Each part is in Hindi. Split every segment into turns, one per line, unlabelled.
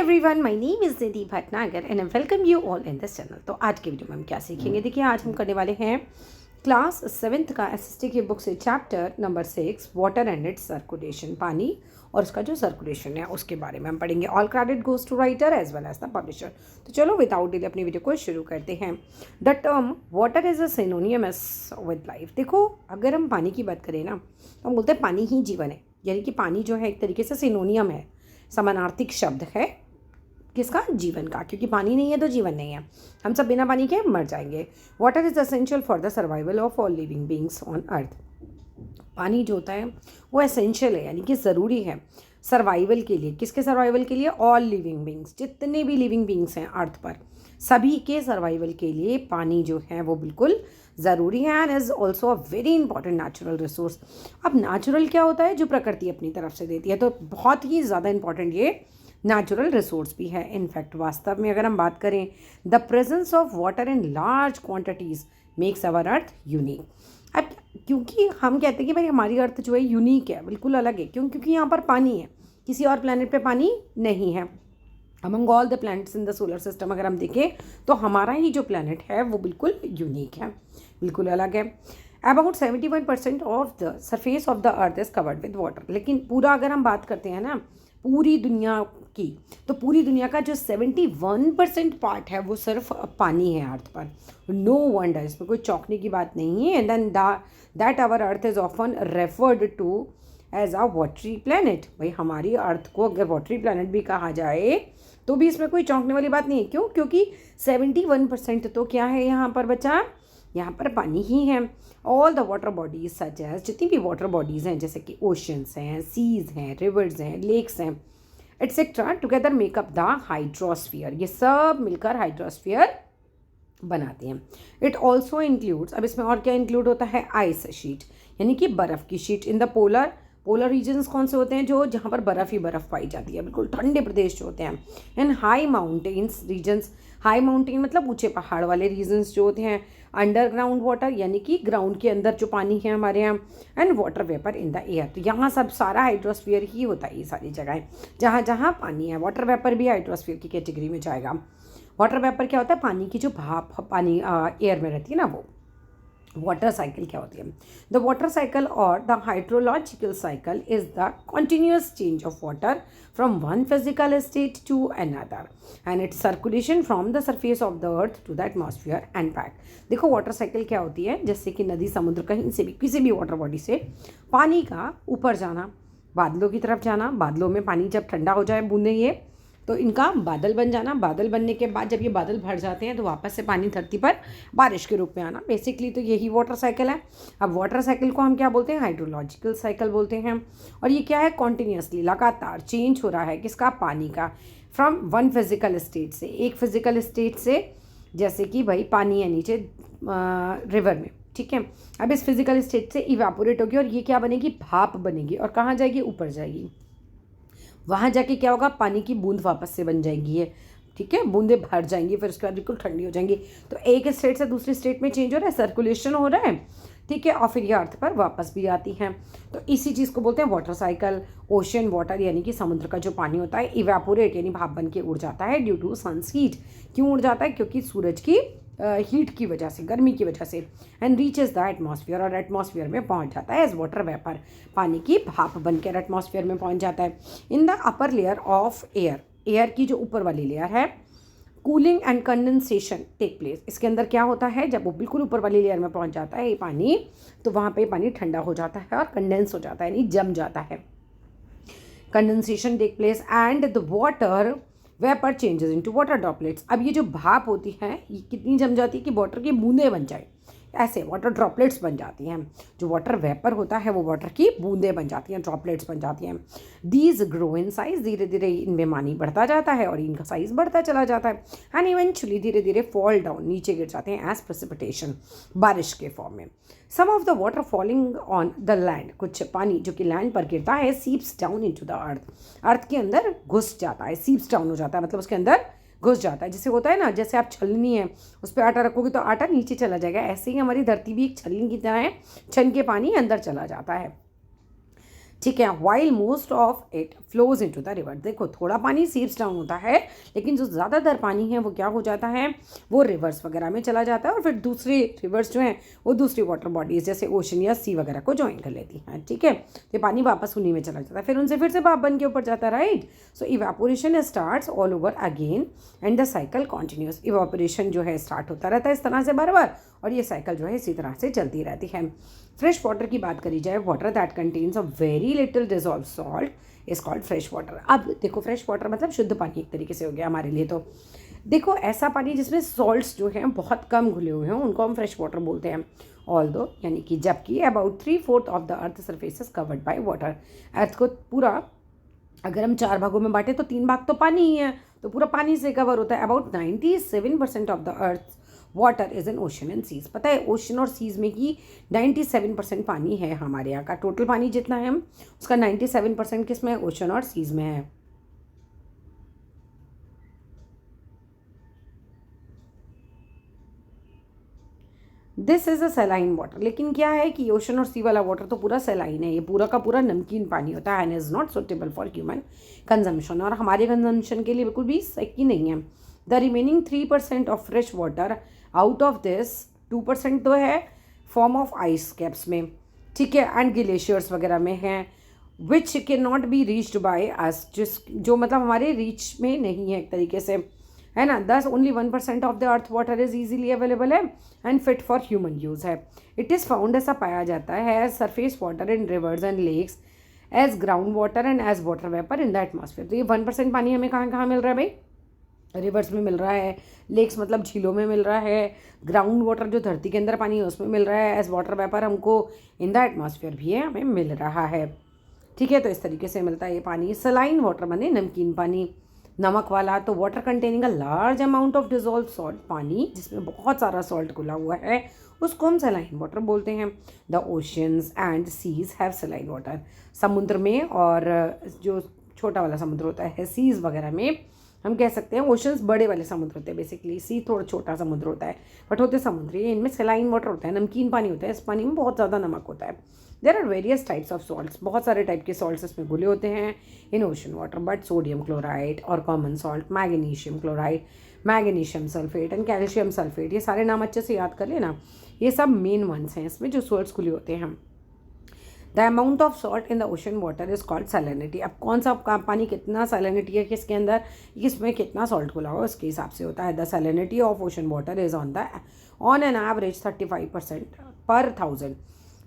Everyone, my name is Nidhi Bhatnagar and I welcome you all in this channel. तो आज के वीडियो में हम क्या सीखेंगे, देखिए आज हम करने वाले हैं क्लास 7th का एसएसटी की बुक से chapter number 6 water and its circulation, पानी और उसका जो सर्कुलेशन है उसके बारे में हम पढ़ेंगे। All credit goes to writer as well as the publisher. तो चलो विदाउट डिले अपनी वीडियो को शुरू करते हैं। The term water is a synonymous with life. देखो अगर हम पानी की बात करें ना तो हम बोलते हैं पानी ही जीवन है, यानी कि पानी जो है एक तरीके से सिनोनियम है, समानार्थिक शब्द है किसका, जीवन का, क्योंकि पानी नहीं है तो जीवन नहीं है, हम सब बिना पानी के मर जाएंगे। Water is essential for the survival of all living beings on earth. पानी जो होता है वो एसेंशियल है, यानी कि ज़रूरी है सर्वाइवल के लिए। किसके सर्वाइवल के लिए? ऑल लिविंग बींग्स, जितने भी लिविंग बींग्स हैं अर्थ पर, सभी के सर्वाइवल के लिए पानी जो है वो बिल्कुल ज़रूरी है and is also a very important natural resource. अब नेचुरल क्या होता है? जो प्रकृति अपनी तरफ से देती है, तो बहुत ही ज़्यादा इंपॉर्टेंट ये नेचुरल रिसोर्स भी है। इनफैक्ट वास्तव में अगर हम बात करें, the presence of water in large quantities makes our earth unique. अब क्योंकि हम कहते हैं कि भाई हमारी अर्थ जो है यूनिक है, बिल्कुल अलग है, क्योंकि यहाँ पर पानी है, किसी और प्लैनेट पे पानी नहीं है। Among all the planets in the solar system अगर हम देखें तो हमारा ही जो प्लैनेट है वो बिल्कुल यूनिक है, बिल्कुल अलग है। About 71% of the surface of the earth is covered with water. लेकिन पूरा अगर हम बात करते हैं ना पूरी दुनिया की, तो पूरी दुनिया का जो 71% पार्ट है वो सिर्फ पानी है अर्थ पर। नो वंडर, इसमें कोई चौंकने की बात नहीं है। And then that our earth is often referred to as a watery planet. भाई हमारी अर्थ को अगर वाटरी प्लैनेट भी कहा जाए तो भी इसमें कोई चौंकने वाली बात नहीं है। क्यों? क्योंकि 71% तो क्या है यहाँ पर बचा, यहाँ पर पानी ही है। All the water bodies such as, जितनी भी वाटर बॉडीज़ हैं जैसे कि ओशंस हैं, सीज हैं, रिवर्स हैं, लेक्स हैं, etcetera together makeup the hydrosphere. ये सब मिलकर हाइड्रोस्फीयर बनाते हैं। इट ऑल्सो इंक्लूड्स, अब इसमें और क्या इंक्लूड होता है? आइस शीट, यानी कि बर्फ़ की sheet in the polar regions. कौन से होते हैं? जो जहाँ पर बर्फ़ ही बर्फ़ पाई जाती है, बिल्कुल ठंडे प्रदेश जो होते हैं। And high mountains regions, high mountain मतलब ऊंचे पहाड़ वाले रीजन्स जो होते हैं। अंडरग्राउंड वाटर, यानी कि ग्राउंड के अंदर जो पानी है हमारे यहाँ। And water vapour in the air, तो यहाँ सब सारा हाइड्रोस्फीयर ही होता है, ये सारी जगहें जहाँ जहाँ पानी है। वाटर वेपर भी हाइड्रोस्फीयर की कैटेगरी में जाएगा। वाटर वेपर क्या होता है? पानी की जो भाप पानी एयर में रहती है ना वो। वाटर साइकिल क्या होती है? द वाटर साइकिल और the hydrological cycle is the continuous change of water from one physical state to another and its circulation from the surface of the earth to the atmosphere and back. देखो वाटर साइकिल क्या होती है? जैसे कि नदी, समुद्र, कहीं से भी किसी भी वाटर बॉडी से पानी का ऊपर जाना, बादलों की तरफ जाना, बादलों में पानी जब ठंडा हो जाए बूंदे ये, तो इनका बादल बन जाना, बादल बनने के बाद जब ये बादल भर जाते हैं तो वापस से पानी धरती पर बारिश के रूप में आना। बेसिकली तो यही वाटर साइकिल है। अब वाटर साइकिल को हम क्या बोलते हैं? हाइड्रोलॉजिकल साइकिल बोलते हैं। और ये क्या है? कॉन्टीन्यूसली, लगातार चेंज हो रहा है किसका? पानी का। फ्रॉम वन फिजिकल स्टेट से, एक फिजिकल स्टेट से, जैसे कि भाई पानी है नीचे रिवर में, ठीक है। अब इस फिजिकल स्टेट से इवेपोरेट होगी और ये क्या बनेगी? भाप बनेगी। और कहाँ जाएगी? ऊपर जाएगी। वहाँ जाके क्या होगा? पानी की बूंद वापस से बन जाएगी ये, ठीक है, बूंदें भर जाएंगी, फिर उसके बाद बिल्कुल ठंडी हो जाएंगी। तो एक स्टेट से दूसरी स्टेट में चेंज हो रहा है, सर्कुलेशन हो रहा है, ठीक है, और फिर ये अर्थ पर वापस भी आती हैं। तो इसी चीज़ को बोलते हैं वाटर साइकिल। ओशन वाटर, यानी कि समुद्र का जो पानी होता है, इवेपोरेट यानी भाप बन के उड़ जाता है ड्यू टू सन्स हीट। क्यों उड़ जाता है? क्योंकि सूरज की हीट की वजह से, गर्मी की वजह से। एंड रीचेज द एटमॉस्फेयर, और एटमॉस्फेयर में पहुंच जाता है एज वाटर वेपर, पानी की भाप बनकर एटमॉस्फेयर में पहुंच जाता है। In the upper layer of air, air की जो ऊपर वाली लेयर है, cooling and condensation take place. इसके अंदर क्या होता है? जब वो बिल्कुल ऊपर वाली लेयर में पहुंच जाता है ये पानी, तो वहाँ पे पानी ठंडा हो जाता है और कंडेंस हो जाता है, यानी जम जाता है। Condensation take place and the water vapour changes into water droplets. अब ये जो भाप होती है ये कितनी जम जाती है कि वाटर की बूंदें बन जाए, ऐसे वाटर ड्रॉपलेट्स बन जाती हैं। जो वाटर वेपर होता है वो वाटर की बूंदें बन जाती हैं, ड्रॉपलेट्स बन जाती हैं। दीज ग्रो इन साइज, धीरे धीरे इनमें पानी बढ़ता जाता है और इनका साइज बढ़ता चला जाता है। एंड इवेंचुअली धीरे धीरे फॉल डाउन, नीचे गिर जाते हैं एज प्रेसिपिटेशन, बारिश के फॉर्म में। Some of the water falling on the land, कुछ पानी जो कि लैंड पर गिरता है, seeps down into the earth, earth के अंदर घुस जाता है, सीप्स डाउन हो जाता है, मतलब उसके अंदर घुस जाता है। जैसे होता है ना, जैसे आप छलनी है उस पर आटा रखोगे तो आटा नीचे चला जाएगा, ऐसे ही हमारी धरती भी एक छलनी की तरह है, छन के पानी अंदर चला जाता है। ठीक है, while most of it flows into the river. देखो थोड़ा पानी सीप्स डाउन होता है, लेकिन जो ज़्यादातर पानी है वो क्या हो जाता है, वो रिवर्स वगैरह में चला जाता है और फिर दूसरे रिवर्स जो हैं वो दूसरी वाटर बॉडीज़ जैसे ओशन या सी वगैरह को ज्वाइन कर लेती हैं। ठीक है, तो ये पानी वापस उन्हीं में चला जाता है, फिर उनसे फिर से भाप बन के ऊपर जाता है, right. So evaporation starts all over again and the cycle continuous. Evaporation जो है स्टार्ट होता रहता है इस तरह से बार बार, और ये साइकिल जो है इसी तरह से चलती रहती है। फ्रेश वाटर की बात करी जाए, water that contains a very little dissolve salt is called fresh water. अब देखो फ्रेश वाटर मतलब शुद्ध पानी एक तरीके से हो गया हमारे लिए। तो देखो ऐसा पानी जिसमें सॉल्ट्स जो हैं बहुत कम घुले हुए हैं उनको हम फ्रेश वाटर बोलते हैं। ऑल्दो यानी कि जबकि about 3/4 of the earth surface is covered by water. Earth को पूरा अगर हम 4 भागों में बांटे तो 3 भाग तो पानी ही है, तो पूरा पानी से कवर होता है। About 97% of the earth water is in ocean and seas. पता है ओशन और सीज में ही 97% पानी है हमारे यहाँ का। टोटल पानी जितना है उसका 97% किस में है, ओशन और सीज में है। This is a saline water. लेकिन क्या है कि ओशन और सी वाला वाटर तो पूरा सेलाइन है, ये पूरा का पूरा नमकीन पानी होता है and is not suitable for human consumption, और हमारे कंजम्पशन के लिए बिल्कुल भी सही नहीं है। The remaining 3% of fresh water out of this 2% तो है फॉर्म ऑफ आइस कैप्स में, ठीक है, एंड ग्लेशियर्स वगैरह में है, which can not be reached by us, जो मतलब हमारे रीच में नहीं है एक तरीके से, है ना। Thus only 1% of the earth water is easily available है and fit for human use है। इट इज़ फाउंड, ऐसा पाया जाता है, as surface water in rivers and lakes, as ground water and as water vapour in the atmosphere. तो ये 1% पानी हमें कहाँ कहाँ मिल रहा है भाई, रिवर्स में मिल रहा है, लेक्स मतलब झीलों में मिल रहा है, ग्राउंड वाटर जो धरती के अंदर पानी है उसमें मिल रहा है, एज वाटर वेपर हमको इन द एटमॉस्फेयर भी है हमें मिल रहा है। ठीक है, तो इस तरीके से मिलता है ये पानी। सलाइन वाटर माने नमकीन पानी, नमक वाला। तो water containing a large amount of dissolve salt, पानी जिसमें बहुत सारा सॉल्ट घुला हुआ है उसको हम सलाइन वाटर बोलते हैं। The oceans and seas have saline water. समुद्र में और जो छोटा वाला समुद्र होता है सीज वगैरह में हम कह सकते हैं, ओशंस बड़े वाले समुद्र होते हैं बेसिकली, सी थोड़ा छोटा समुद्र होता है, बट होते समुद्री, इनमें सलाइन वाटर होता है, नमकीन पानी होता है, इस पानी में बहुत ज़्यादा नमक होता है। There are various types of salts, बहुत सारे टाइप के सॉल्ट्स इसमें घुले होते हैं in ocean water, but sodium chloride और common salt, magnesium chloride, magnesium sulphate and calcium sulphate, ये सारे नाम अच्छे से याद कर लेना, ये सब मेन वंस हैं इसमें जो सॉल्ट्स खुले होते हैं। The amount of salt in the ocean water is called salinity. अब कौन सा पानी कितना सैलिनिटी है किसके अंदर, इसमें कितना सॉल्ट खुला हो उसके हिसाब से होता है। The salinity of ocean water is on an average 35% पर 1000,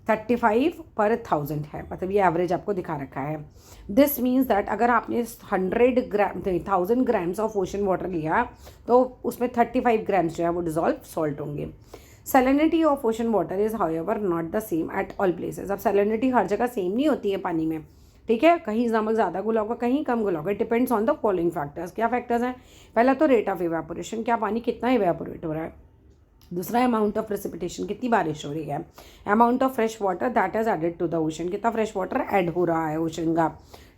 35 पर 1000 है, मतलब ये एवरेज आपको दिखा रखा है। दिस मीन्स दैट अगर आपने 100 ग्राम 1000 ग्राम्स ऑफ ओशन वाटर लिया तो उसमें 35 ग्राम्स जो है वो डिजॉल्व सॉल्ट होंगे। Salinity of ocean water is however not the same at all places. अब सैलिनिटी हर जगह सेम नहीं होती है पानी में, ठीक है, कहीं नमक ज़्यादा घुला होगा कहीं कम घुला होगा। Depends on the following factors. क्या फैक्टर्स हैं, पहला तो रेट ऑफ इवेपोरेशन, क्या पानी कितना इवेपोरेट हो रहा है। दूसरा अमाउंट ऑफ प्रेसिपिटेशन, कितनी बारिश हो रही है। Amount of fresh water that is added to the ocean, कितना फ्रेश वाटर ऐड हो रहा है ओशन का।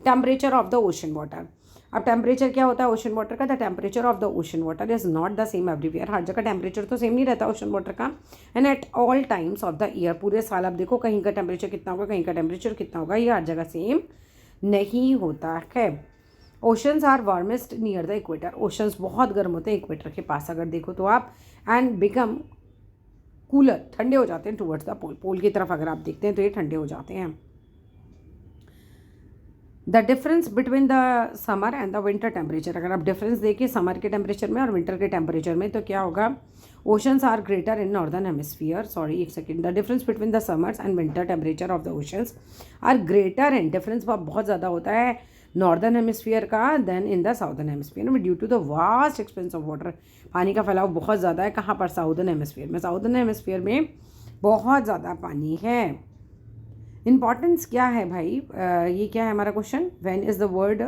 Temperature of the ocean water, अब टेम्परेचर क्या होता है ओशन वाटर का, the temperature of the ocean water is not the same everywhere, हर जगह टेम्परेचर तो सेम नहीं रहता ओशन वाटर का। And at all times of the year, पूरे साल आप देखो कहीं का टेम्परेचर कितना होगा कहीं का टेम्परेचर कितना होगा, ये हर जगह सेम नहीं होता है। Oceans are warmest near the equator, oceans बहुत गर्म होते हैं इक्वेटर के पास अगर देखो तो आप, एंड बिकम कूलर, ठंडे हो जाते हैं टुवर्ड्स द पोल, पोल की तरफ अगर आप देखते हैं तो ये ठंडे हो जाते हैं। The difference between the summer and the winter temperature, अगर आप डिफरेंस देखिए समर के टेम्परेचर में और विंटर के टेम्परेचर में तो क्या होगा, oceans are greater in northern hemisphere, sorry एक second, the difference between the summers and winter temperature of the oceans are greater and, difference बहुत ज़्यादा होता है नॉर्दर्न हेमिस्फीयर का then in the southern hemisphere में, due to the vast expanse of water, पानी का फैलाव बहुत ज़्यादा है कहाँ पर, साउदर्न हेमिस्फीयर में। साउदर्न हेमिस्फीयर में बहुत ज़्यादा पानी है। इंपॉर्टेंस क्या है भाई, ये क्या है हमारा question, when is the world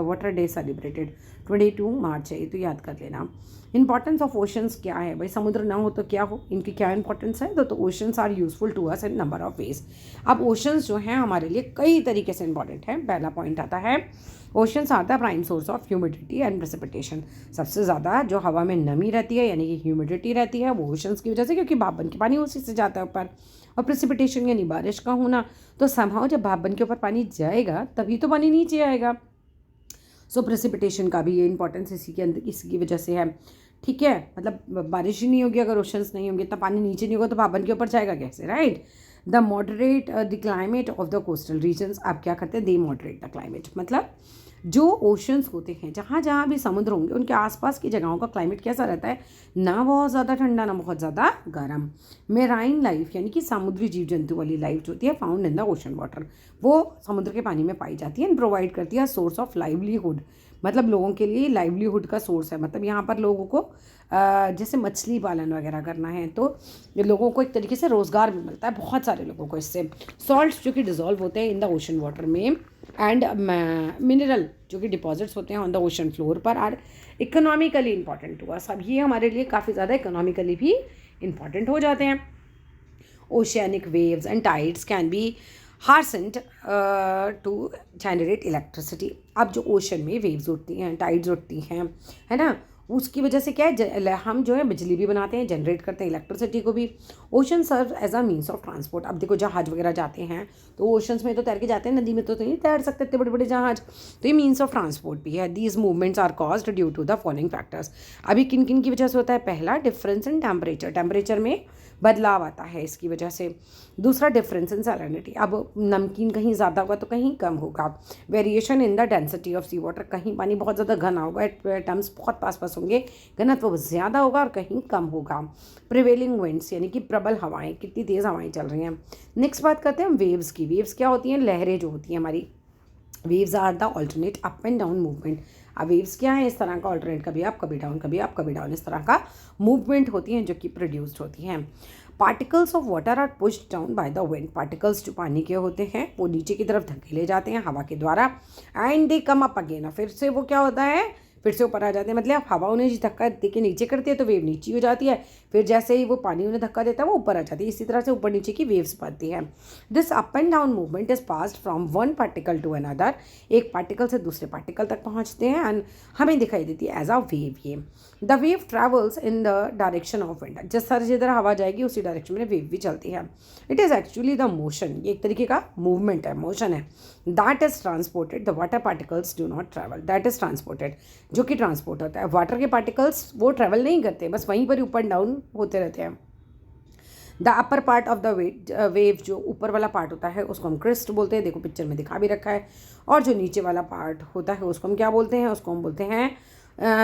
water day celebrated, 22 मार्च है, ये तो याद कर लेना। इंपॉर्टेंस ऑफ ओशंस क्या है भाई, समुद्र ना हो तो क्या हो, इनकी क्या इंपॉर्टेंस है, तो oceans are useful to us in number of ways. अब ओशंस जो हैं हमारे लिए कई तरीके से इंपॉर्टेंट है। पहला पॉइंट आता है oceans are the prime source of humidity and precipitation, सबसे ज़्यादा जो हवा में नमी रहती है यानी कि ह्यूमिडिटी रहती है वो ओशंस की वजह से, क्योंकि भाप बन के पानी उसी से जाता है ऊपर। और प्रेसिपिटेशन यानी बारिश का होना। तो समहाउ जब भाप बन के ऊपर पानी जाएगा तभी तो पानी नीचे आएगा। सो प्रेसिपिटेशन का भी ये इंपॉर्टेंस इसी के अंदर इसकी वजह से है। ठीक है, मतलब बारिश ही नहीं होगी अगर ओशंस नहीं होंगे, तब पानी नीचे नहीं होगा तो भाप बन के ऊपर जाएगा कैसे, right. The moderate the climate of the coastal regions, आप क्या करते हैं, दे मॉडरेट द क्लाइमेट, मतलब जो ओशंस होते हैं, जहाँ जहाँ भी समुद्र होंगे उनके आसपास की जगहों का क्लाइमेट कैसा रहता है, ना बहुत ज़्यादा ठंडा ना बहुत ज़्यादा गर्म। मेराइन लाइफ यानी कि समुद्री जीव जंतु वाली लाइफ जो होती है found in the ocean water, वो समुद्र के पानी में पाई जाती है एंड प्रोवाइड करती है सोर्स ऑफ लाइवलीहुड, मतलब लोगों के लिए लाइवलीहुड का सोर्स है। मतलब यहाँ पर लोगों को जैसे मछली पालन वगैरह करना है तो ये लोगों को एक तरीके से रोज़गार भी मिलता है बहुत सारे लोगों को इससे। सॉल्ट्स जो कि डिज़ोल्व होते हैं इन द ओशन वाटर में एंड मिनरल जो कि डिपॉजिट्स होते हैं ऑन द ओशन फ्लोर पर आर इकोनॉमिकली इंपॉर्टेंट हुआ। सब ये हमारे लिए काफ़ी ज़्यादा इकोनॉमिकली भी इंपॉर्टेंट हो जाते हैं। Oceanic waves and tides can be harnessed to generate electricity. अब जो ओशन में वेव्स उठती हैं, टाइड्स उठती हैं, है ना, उसकी वजह से क्या है, हम जो है बिजली भी बनाते हैं, जनरेट करते हैं इलेक्ट्रिसिटी को भी। Ocean serve as a means of transport. अब देखो जहाज वगैरह जाते हैं तो ओशंस में तो तैर के जाते हैं, नदी में तो नहीं तैर सकते इतने बड़े बड़े जहाज, तो ये मीन्स ऑफ ट्रांसपोर्ट भी है। These movements are caused due to the following factors. अभी किन किन की वजह से होता है, पहला डिफरेंस इन टेम्परेचर, टेम्परेचर में बदलाव आता है इसकी वजह से। दूसरा डिफरेंस इन सैलिनिटी, अब नमकीन कहीं ज़्यादा होगा तो कहीं कम होगा। Variation in the density of sea water, कहीं पानी बहुत ज़्यादा घना होगा, एटम्स बहुत पास पास होंगे, घनत्व ज़्यादा होगा, और कहीं कम होगा। प्रिवेलिंग विंड्स यानी कि प्रबल हवाएं, कितनी तेज़ हवाएं चल रही हैं। नेक्स्ट बात करते हैं हम वेव्स की। वेव्स क्या होती हैं, लहरें जो होती हैं हमारी। Waves are the alternate up and down movement. अब वेव्स क्या है, इस तरह का ऑल्टरनेट, कभी अप कभी डाउन, कभी अप कभी डाउन, इस तरह का मूवमेंट होती हैं जो कि प्रोड्यूस्ड होती हैं। Particles of water are pushed down by the wind. Particles जो पानी के होते हैं वो नीचे की तरफ धकेले जाते हैं हवा के द्वारा and they come up again, फिर से वो क्या होता है, फिर से ऊपर आ जाते हैं। मतलब हवा उन्हें धक्का दे के नीचे करती है तो वेव नीचे हो जाती है, फिर जैसे ही वो पानी उन्हें धक्का देता है वो ऊपर आ जाती है। इसी तरह से ऊपर नीचे की वेव्स बनती हैं। This up and down movement is passed from one particle to another, एक पार्टिकल से दूसरे पार्टिकल तक पहुंचते हैं एंड हमें दिखाई देती है एज अ वेव। ये the wave travels in the direction of wind, जिस तरह जिधर हवा जाएगी उसी डायरेक्शन में वेव भी चलती है। It is actually the motion, ये एक तरीके का मूवमेंट है, मोशन है। That is transported, the water particles do not travel, that is transported, जो कि ट्रांसपोर्ट होता है। वाटर के पार्टिकल्स वो ट्रैवल नहीं करते, बस वहीं पर ऊपर डाउन होते रहते हैं। The upper part of the wave, जो ऊपर वाला पार्ट होता है उसको हम क्रिस्ट बोलते हैं, देखो पिक्चर में दिखा भी रखा है। और जो नीचे वाला पार्ट होता है उसको हम क्या बोलते हैं, उसको हम बोलते हैं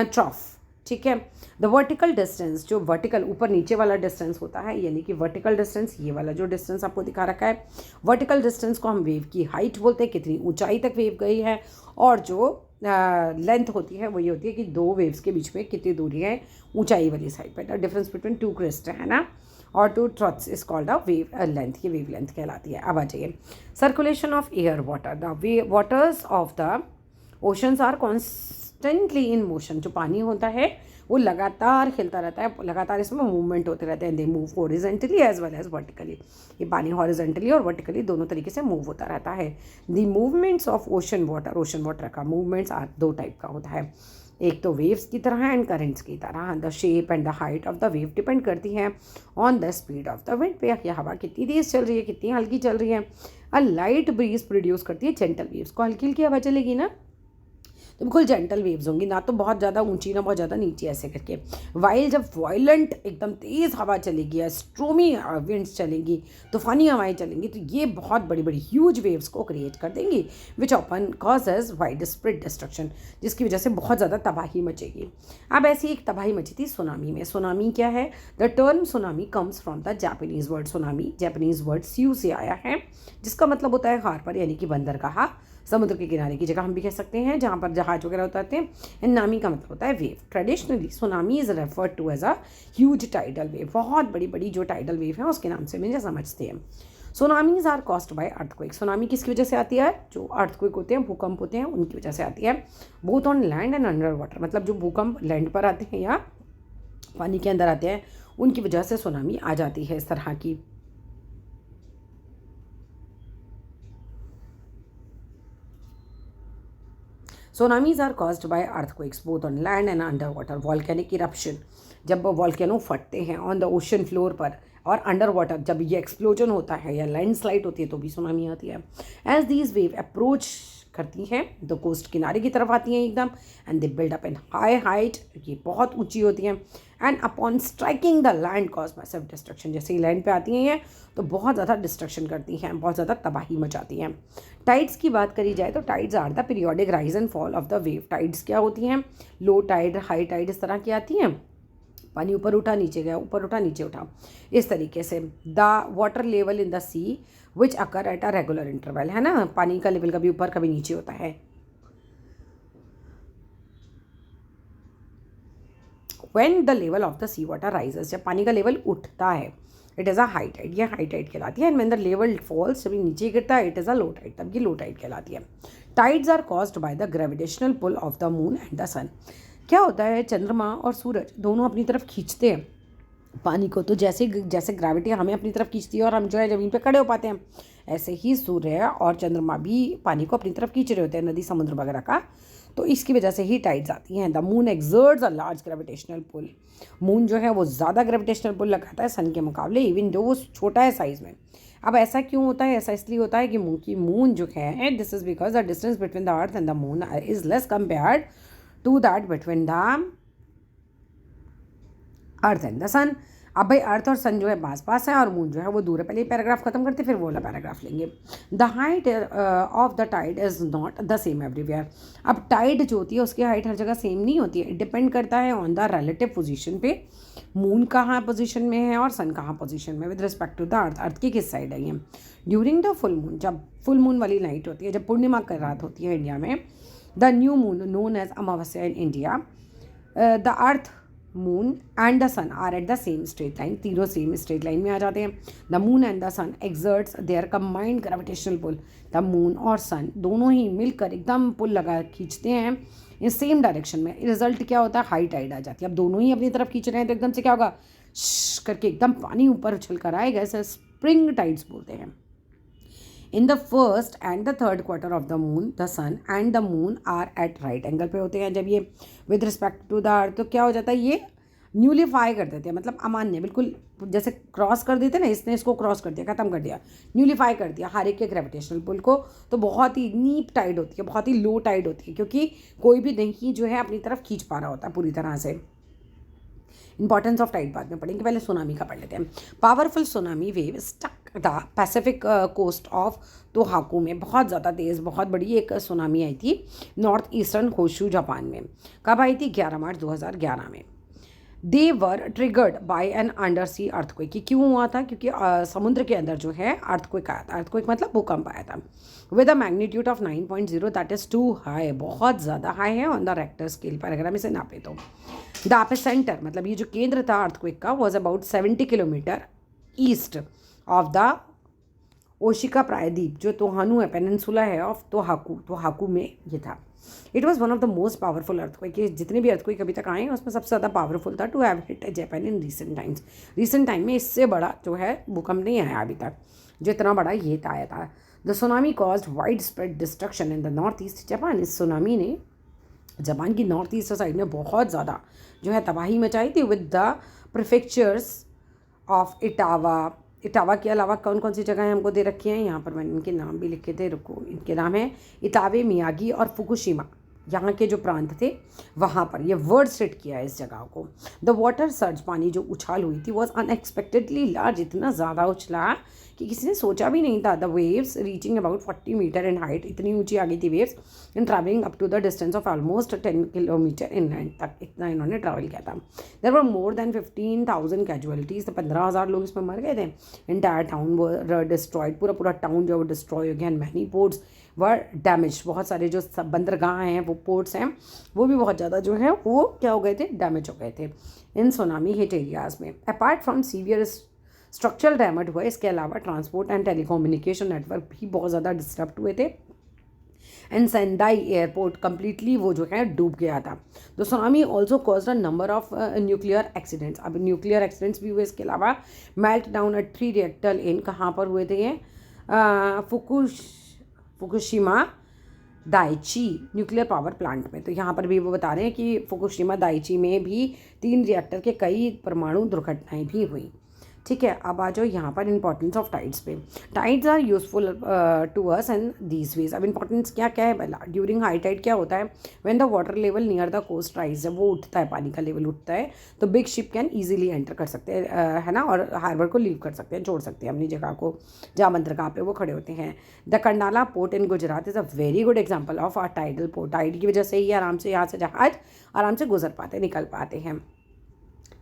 ट्रॉफ। ठीक है। द वर्टिकल डिस्टेंस, जो वर्टिकल ऊपर नीचे वाला डिस्टेंस होता है, यानी कि वर्टिकल डिस्टेंस, ये वाला जो डिस्टेंस आपको दिखा रखा है, वर्टिकल डिस्टेंस को हम वेव की हाइट बोलते हैं, कितनी ऊंचाई तक वेव गई है। और जो लेंथ होती है वो ये होती है कि दो वेव्स के बीच में कितनी दूरी है ऊंचाई वाली साइड पर। The difference between two crest है ना, और two troughs is called a wave length, ये वेव लेंथ कहलाती है। अब आ जाइए circulation of air water. The waters of the oceans are constantly in motion, जो पानी होता है वो लगातार हिलता रहता है, लगातार इसमें मूवमेंट होते रहते हैं। They move horizontally as well as vertically, ये पानी हॉरिजॉन्टली और वर्टिकली दोनों तरीके से मूव होता रहता है। The movements of ocean water का मूवमेंट्स आर दो टाइप का होता है, एक तो वेव्स की तरह है एंड करेंट्स की तरह। The shape and the height of the wave depend करती है on the speed of the wind पे, यह हवा कितनी तेज चल रही है, कितनी हल्की चल रही है। अ लाइट ब्रीज प्रोड्यूस करती है जेंटल वेव्स को, हल्की हल्की हवा चलेगी ना तो बिल्कुल जेंटल वेव्स होंगी, ना तो बहुत ज़्यादा ऊंची ना बहुत ज़्यादा नीचे, ऐसे करके। वाइल जब वायलेंट एकदम तेज़ हवा चलेगी, स्ट्रोमी विंड्स चलेंगी, तूफानी हवाएं चलेंगी, तो ये बहुत बड़ी बड़ी ह्यूज वेव्स को क्रिएट कर देंगी, which often causes wide spread destruction, जिसकी वजह से बहुत ज़्यादा तबाही मचेगी। अब ऐसी एक तबाही मची थी सुनामी में। सुनामी क्या है, the term tsunami comes from the Japanese word tsunami, Japanese word स्यू से आया है, जिसका मतलब होता है हार्बर यानी कि बंदरगाह, समुद्र के किनारे की जगह हम भी कह सकते हैं जहाँ पर जहाज वगैरह उतरते हैं। एंड नामी का मतलब होता है wave. Traditionally tsunami is referred to as a huge tidal wave, बहुत बड़ी बड़ी जो टाइडल वेव है उसके नाम से मुझे समझते हैं। Tsunamis are caused by earthquake, tsunami किसकी वजह से आती है, जो अर्थक्वेक होते हैं, भूकंप होते हैं, उनकी वजह से आती है। Both on land and under water, मतलब जो भूकंप लैंड पर आते हैं या पानी के अंदर आते हैं उनकी वजह से सुनामी आ जाती है इस तरह की। Tsunamis are caused by earthquakes both on land and under water. Volcanic eruption, जब वॉल्केनो फटते हैं ऑन द ओशन फ्लोर पर, और अंडर वाटर जब ये एक्सप्लोजन होता है या लैंडस्लाइड होती है तो भी सुनामी आती है. एज दीज वेव अप्रोच करती हैं तो कोस्ट किनारे की तरफ आती हैं एकदम, and they build up in high height, ये बहुत ऊंची होती हैं. And upon striking the land cause massive destruction, जैसे ही लैंड पे आती हैं ये तो बहुत ज़्यादा डिस्ट्रक्शन करती हैं, बहुत ज़्यादा तबाही मचाती हैं. टाइड्स की बात करी जाए तो tides are the periodic rise and fall of the wave. Tides क्या होती हैं? लो टाइड, हाई टाइड, इस तरह की आती हैं. पानी ऊपर उठा नीचे गया, ऊपर उठा नीचे उठा, इस तरीके से. The water level in the sea which occur at a regular interval, है ना, पानी का लेवल कभी ऊपर कभी नीचे होता है. When the level of the sea water rises, जब पानी का लेवल उठता है, it is a high tide, ये हाई टाइड कहलाती है. And when the level falls, जब नीचे गिरता है, it is a low tide, तब ये लो टाइड कहलाती है. Tides are caused by the gravitational pull of the moon and the sun. क्या होता है, चंद्रमा और सूरज दोनों अपनी तरफ खींचते हैं पानी को. तो जैसे जैसे ग्रेविटी हमें अपनी तरफ खींचती है और हम जो है ज़मीन पे खड़े हो पाते हैं, ऐसे ही सूर्य और चंद्रमा भी पानी को अपनी तरफ खींच रहे होते हैं, नदी समुद्र वगैरह का. तो इसकी वजह से ही टाइड्स आती हैं. The moon exerts a large gravitational pull. Moon जो है वो ज़्यादा ग्रेविटेशनल पुल लगाता है सन के मुकाबले, इवन जो वो छोटा है साइज़ में. अब ऐसा क्यों होता है? ऐसा इसलिए होता है कि मून जो है, this is because the distance between the earth and the moon is less compared to that between the earth and the sun. अब भाई अर्थ और सन जो है पास पास है और मून जो है वो दूर है. पहले पैराग्राफ खत्म करते फिर वो वाला पैराग्राफ लेंगे. The height of the tide is not the same everywhere. अब टाइड जो होती है उसकी हाइट हर जगह सेम नहीं होती है. डिपेंड करता है ऑन द रिलेटिव पोजीशन पे, मून कहाँ पोजीशन में है और सन कहाँ पोजीशन में with respect to the earth. Earth की किस साइड है ये. ड्यूरिंग द फुल मून, जब फुल मून वाली नाइट होती है, जब पूर्णिमा की रात होती है इंडिया में, the new moon known as Amavasya in India, the earth, moon and the sun are at the same straight line. तीनों सेम स्ट्रेट लाइन में आ जाते हैं. The moon and the sun exerts their combined gravitational pull. The moon और सन दोनों ही मिलकर एकदम पुल लगा खींचते हैं इस सेम डायरेक्शन में. रिजल्ट क्या होता है? हाई टाइड आ जाती है. अब दोनों ही अपनी तरफ खींच रहे हैं तो एकदम से क्या होगा, करके एकदम पानी ऊपर उछल कर आएगा. इसे स्प्रिंग टाइड्स बोलते हैं. In the first and the third quarter of the moon, the sun and the moon are at right angle पे होते हैं. जब ये with respect to the earth, तो क्या हो जाता है, ये न्यूलीफाई कर देते हैं, मतलब अमान्य, बिल्कुल जैसे क्रॉस कर देते ना, इसने इसको क्रॉस कर दिया, ख़त्म कर दिया, न्यूलीफाई कर दिया हर एक के ग्रेविटेशनल पुल को. तो बहुत ही नीप टाइड होती है, बहुत ही लो टाइड होती है, क्योंकि कोई भी नहीं जो है अपनी तरफ खींच पा रहा होता है पूरी तरह से. इंपॉर्टेंस ऑफ टाइड बाद में पढ़ेंगे, पहले सुनामी का पढ़ लेते हैं. Powerful tsunami wave stuck the Pacific coast of Tohoku में. बहुत ज़्यादा तेज़, बहुत बड़ी एक सुनामी आई थी नॉर्थ ईस्टर्न होशू जापान में. कब आई थी? 11 मार्च 2011 में. They were triggered by an under sea earthquake. क्यों हुआ था? क्योंकि समुद्र के अंदर जो है अर्थक्वेक आया था. अर्थक्वेक मतलब भूकंप आया था with a magnitude of 9.0, that is too high, बहुत ज़्यादा हाई है ऑन द रेक्टर स्केल पर अगर हम इसे नापे तो. द एपिसेंटर, मतलब ये जो केंद्र था अर्थक्वेक का, was about 70 kilometre east of the Oshika प्रायद्वीप, जो तोहानू है, पेनिनसुला है ऑफ तोहाकू में ये था. It was one of the most powerful earthquake. जितने भी अर्थक्वेक अभी तक आए हैं उसमें सबसे ज़्यादा पावरफुल था to have hit Japan in recent times. Recent time में इससे बड़ा जो है भूकंप नहीं आया अभी तक जितना बड़ा ये आया था. The tsunami caused wide spread destruction in the north east Japan. इस सुनामी ने जापान की नॉर्थ ईस्ट साइड में बहुत ज़्यादा जो है तबाही मचाई थी विद द प्रीफेक्चर्स ऑफ इटावा के अलावा कौन कौन सी जगहें हमको दे रखी हैं यहाँ पर, मैंने इनके नाम भी लिखे थे, रुको. इनके नाम हैं इतावे, मियागी और फुकुशिमा. यहाँ के जो प्रांत थे वहाँ पर ये वर्ड सेट किया है इस जगह को. द वाटर सर्ज, पानी जो उछाल हुई थी, वॉज अनएक्सपेक्टेडली लार्ज. इतना ज़्यादा उछला कि किसी ने सोचा भी नहीं था. The waves reaching about 40 metre in height. इतनी ऊंची आ गई थी waves. In travelling up to the distance of almost 10 kilometre inland तक, इतना इन्होंने ट्रैवल किया था. There were more than 15,000 casualties. तो 15,000 लोग इसमें मर गए थे. इंटायर टाउन वर डिस्ट्रॉयड, पूरा टाउन जो है वो डिस्ट्रॉय हो गया. And many ports were damage. बहुत सारे जो बंदरगाह हैं, वो पोर्ट्स हैं, वो भी बहुत ज़्यादा जो है वो क्या हो गए थे, डैमेज हो गए थे इन सुनामी हिट एरियाज़ में. Apart from severe structural damage हुआ, इसके अलावा ट्रांसपोर्ट एंड टेलीकम्युनिकेशन नेटवर्क भी बहुत ज़्यादा डिस्टर्ब हुए थे. एंड सेंडाई एयरपोर्ट कम्प्लीटली वो जो है डूब गया था. तो tsunami also caused a number of nuclear accidents. अब न्यूक्लियर एक्सीडेंट्स भी हुए. इसके अलावा मेल्ट डाउन एट 3 रिएक्टर इन, कहाँ पर हुए थे ये, Fukushima Daiichi nuclear power plant में। तो यहाँ पर भी वो बता रहे हैं कि फुकुशिमा दाइची में भी 3 रिएक्टर के कई परमाणु दुर्घटनाएं भी हुई। ठीक है, अब आ जाओ यहाँ पर इंपॉर्टेंस ऑफ टाइड्स पे। Tides are useful to us in these ways. अब इंपॉर्टेंस क्या क्या है पहला, ड्यूरिंग हाई टाइड क्या होता है, when the water level near the coast rise, जब वो उठता है, पानी का लेवल उठता है, तो big ship can easily enter कर सकते हैं, है ना, और हार्बर को लीव कर सकते हैं, छोड़ सकते हैं अपनी जगह को, जहाँ बंदरगाह पे वो खड़े होते हैं। The Kandla port in Gujarat is a very good example of a tidal port. Tide की वजह से ही आराम से यहाँ से जहाज आराम से गुजर पाते, निकल पाते हैं।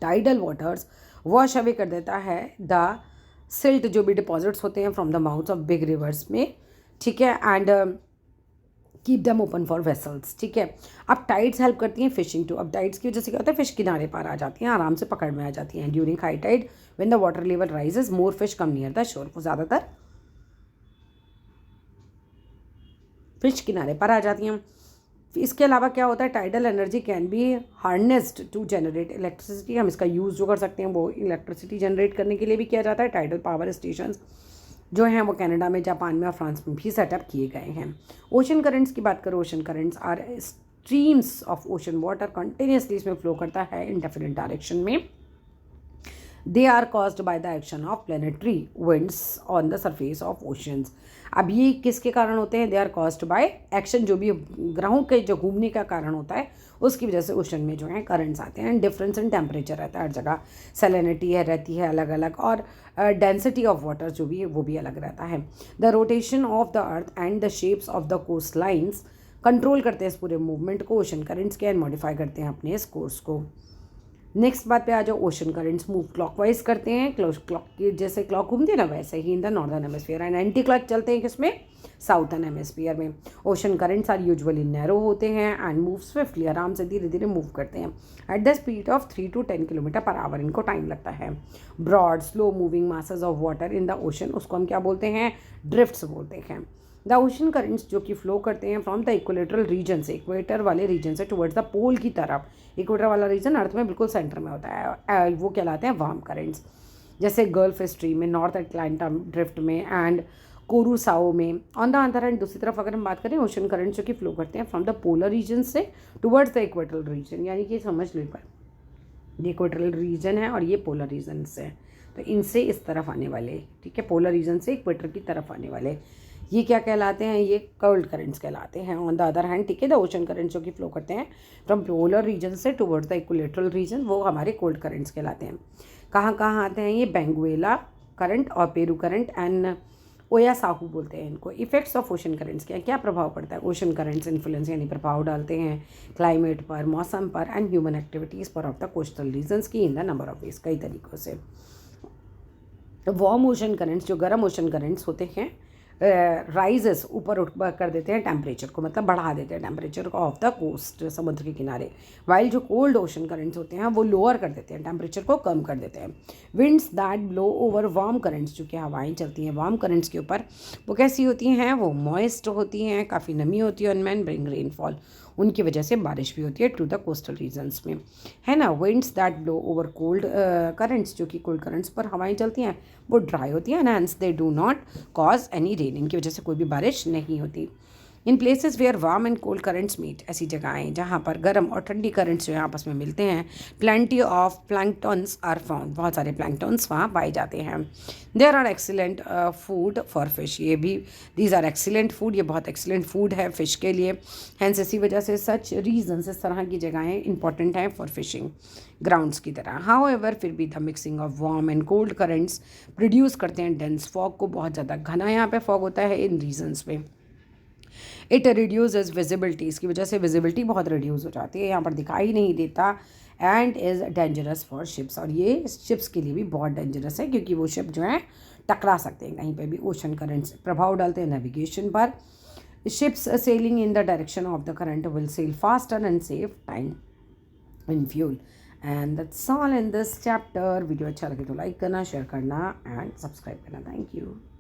टाइडल वाटर्स वॉश अवे कर देता है द सिल्ट, जो भी डिपॉजिट्स होते हैं from the mouths of big reverse में। ठीक है, and keep them open for vessels. ठीक है, अब टाइड्स हेल्प करती हैं फिशिंग टू। अब टाइड्स की वजह से क्या होता है, फिश किनारे पर आ जाती हैं, आराम से पकड़ में आ जाती हैं। During high tide when the water level rises more fish come near the shore, वो ज़्यादातर फिश किनारे पर आ जाती हैं। इसके अलावा क्या होता है, tidal energy can be harnessed to generate electricity. हम इसका यूज़ जो कर सकते हैं वो इलेक्ट्रिसिटी जनरेट करने के लिए भी किया जाता है। टाइडल पावर स्टेशन जो हैं वो कनाडा में, जापान में और फ्रांस में भी सेटअप किए गए हैं। ओशन करेंट्स की बात करो, ocean currents are streams of ocean water, continuously इसमें फ्लो करता है इंडेफिनिट डायरेक्शन में। They are caused by the action of planetary winds on the surface of oceans. अब ये किसके कारण होते हैं, they are caused by action, जो भी ग्रहों के जो घूमने का कारण होता है उसकी वजह से ओशन में जो है करंट्स आते हैं। डिफरेंस इन टेम्परेचर रहता है हर जगह, सैलिनिटी है रहती है अलग अलग, और डेंसिटी ऑफ वाटर जो भी है वो भी अलग रहता है। The rotation of the earth and the shapes of the coast lines control करते हैं इस पूरे मूवमेंट को। ओशन करेंट्स कैन मॉडिफाई करते हैं अपने इस कोर्स को। नेक्स्ट बात पे आ जाओ, ओशन करेंट्स मूव क्लॉकवाइज करते हैं, क्लॉक की जैसे क्लॉक घूमती है ना वैसे ही in the northern hemisphere, and anti clock चलते हैं किसमें, साउथर्न हेमिस्फीयर में। Ocean currents are usually narrow होते हैं एंड मूव स्विफ्टली, आराम से धीरे धीरे मूव करते हैं at the speed of 3 to 10 kilometre per hour, इनको टाइम लगता है। Broad slow moving masses of water in the ocean, उसको हम क्या बोलते हैं, ड्रिफ्ट्स बोलते हैं। द ओशन करेंट्स जो कि फ्लो करते हैं फ्रॉम द इक्वेटोरियल रीजन से, इक्वेटर वाले रीजन से टुवर्ड्स द पोल की तरफ। इक्वेटर वाला रीजन अर्थ में बिल्कुल सेंटर में होता है, वो कहलाते हैं वार्म करेंट्स। जैसे गल्फ स्ट्रीम में, नॉर्थ अटलांटा ड्रिफ्ट में एंड कोरूसाओ में। ऑन द अदर हैंड दूसरी तरफ अगर हम बात करें, ओशन करेंट्स जो कि फ्लो करते हैं फ्रॉम द पोलर रीजन से टुवर्ड्स द इक्वेटोरियल रीजन, यानी कि समझ लो पर ये इक्वेटोरियल रीजन है और ये पोलर रीजन से, तो इनसे इस तरफ आने वाले, ठीक है, पोलर रीजन से इक्वेटर की तरफ आने वाले, ये क्या कहलाते हैं, ये कोल्ड करेंट्स कहलाते हैं। ऑन द अदर हैंड, ठीक है, द ओशन करेंट्स जो कि फ्लो करते हैं फ्रॉम पोलर रीजन से टुवर्ड्स द इक्वेटोरियल रीजन, वो हमारे कोल्ड करेंट्स कहलाते हैं। कहाँ कहाँ आते हैं ये, बेंगुएला करंट और पेरू करंट एंड ओयासाहू बोलते हैं इनको। इफेक्ट्स ऑफ ओशन करेंट्स क्या क्या प्रभाव पड़ता है, ओशन करेंट्स इन्फ्लुएंस यानी प्रभाव डालते हैं क्लाइमेट पर, मौसम पर एंड ह्यूमन एक्टिविटीज़ पर ऑफ द कोस्टल रीजन्स की in the number of veg, कई तरीक़ों से। वार्म ओशन करेंट्स जो गर्म ओशन करेंट्स होते हैं, राइजेस ऊपर उठ कर देते हैं टेम्परेचर को, मतलब बढ़ा देते हैं टेम्परेचर को ऑफ द कोस्ट, समुद्र के किनारे। वाइल जो कोल्ड ओशन करेंट्स होते हैं वो लोअर कर देते हैं, टेम्परेचर को कम कर देते हैं। Winds that blow over warm currents, जो कि हवाएं चलती हैं वार्म करेंट्स के ऊपर, वो कैसी होती हैं, वो मॉइस्ट होती हैं, काफ़ी नमी होती है उनमें, ब्रिंग रेनफॉल, उनकी वजह से बारिश भी होती है टू द कोस्टल रीजन्स में, है ना। Winds that blow over cold currents, जो कि कोल्ड करेंट्स पर हवाएं चलती हैं, वो ड्राई होती हैं, hence they do not cause any rain, इनकी वजह से कोई भी बारिश नहीं होती। In places where warm and cold currents meet, ऐसी जगहें जहाँ पर गर्म और ठंडी करेंट्स जो है आपस में मिलते हैं। Plenty of planktons are found, बहुत सारे प्लैंकटन्स वहाँ पाए जाते हैं। There are excellent food for fish, ये भी दीज आर एक्सीलेंट फूड, ये बहुत एक्सीलेंट फूड है फिश के लिए। हैंस इसी वजह से सच रीजन्स, इस तरह की जगहें इंपॉर्टेंट हैं फॉर फिशिंग ग्राउंड्स की तरह। हाउएवर फिर भी the mixing of warm and cold currents produce करते हैं डेंस फॉग को, बहुत ज़्यादा घना यहाँ पे फॉग होता है इन रीजन्स पे। इट रिड्यूसेस विजिबिलिटी, इसकी वजह से विजिबिलिटी बहुत रिड्यूस हो जाती है, यहाँ पर दिखाई नहीं देता। And is dangerous for ships, और ये शिप्स के लिए भी बहुत डेंजरस है क्योंकि वो शिप जो है टकरा सकते हैं कहीं पे भी। ओशन करेंट्स प्रभाव डालते हैं नेविगेशन पर। Ships sailing in the direction of the current will sail faster and save time in fuel. And that's all in this chapter. Video अच्छा लगे तो लाइक करना, शेयर करना एंड सब्सक्राइब करना। Thank you.